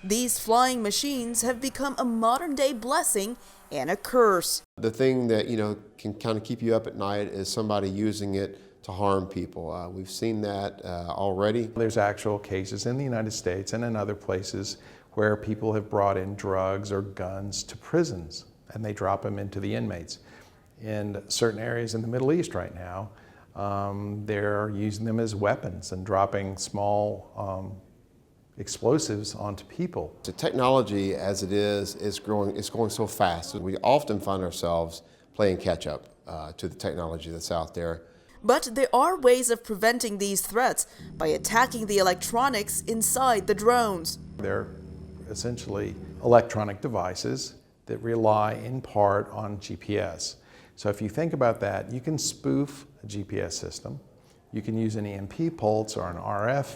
These flying machines have become a modern-day blessing and a curse. The thing that, can kind of keep you up at night is somebody using it to harm people. We've seen that already. There's actual cases in the United States and in other places where people have brought in drugs or guns to prisons and they drop them into the inmates. In certain areas in the Middle East right now, they're using them as weapons and dropping small explosives onto people. The technology as it is growing. It's going so fast. We often find ourselves playing catch up to the technology that's out there. But there are ways of preventing these threats by attacking the electronics inside the drones. They're essentially electronic devices that rely in part on GPS. So if you think about that, you can spoof a GPS system. You can use an EMP pulse or an RF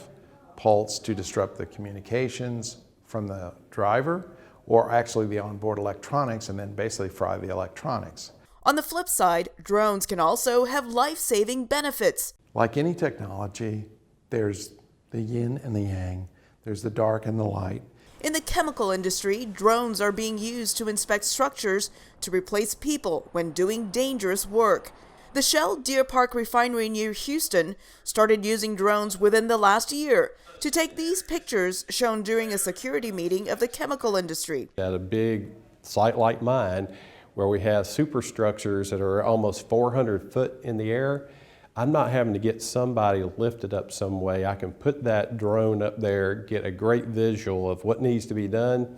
pulse to disrupt the communications from the driver, or actually the onboard electronics, and then basically fry the electronics. On the flip side, drones can also have life-saving benefits. Like any technology, there's the yin and the yang. There's the dark and the light. In the chemical industry, drones are being used to inspect structures to replace people when doing dangerous work. The Shell Deer Park refinery near Houston started using drones within the last year to take these pictures shown during a security meeting of the chemical industry. At a big site like mine, where we have superstructures that are almost 400 foot in the air, I'm not having to get somebody lifted up some way. I can put that drone up there, get a great visual of what needs to be done,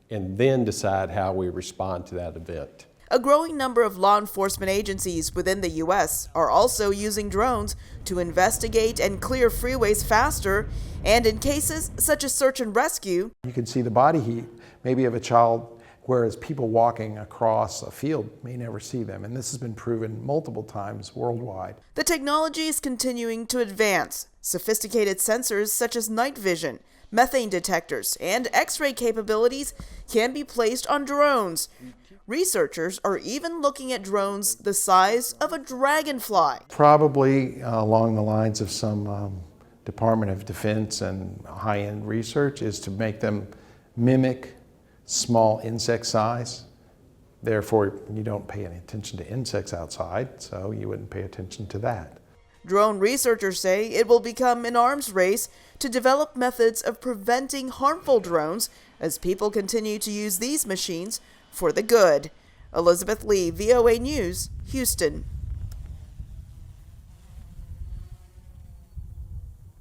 and then decide how we respond to that event. A growing number of law enforcement agencies within the U.S. are also using drones to investigate and clear freeways faster, and in cases such as search and rescue. You can see the body heat, maybe of a child, whereas people walking across a field may never see them, and this has been proven multiple times worldwide. The technology is continuing to advance. Sophisticated sensors such as night vision, methane detectors, and X-ray capabilities can be placed on drones. Researchers are even looking at drones the size of a dragonfly. Probably along the lines of some Department of Defense and high-end research is to make them mimic small insect size. Therefore, you don't pay any attention to insects outside, so you wouldn't pay attention to that. Drone researchers say it will become an arms race to develop methods of preventing harmful drones as people continue to use these machines for the good. Elizabeth Lee, VOA News, Houston.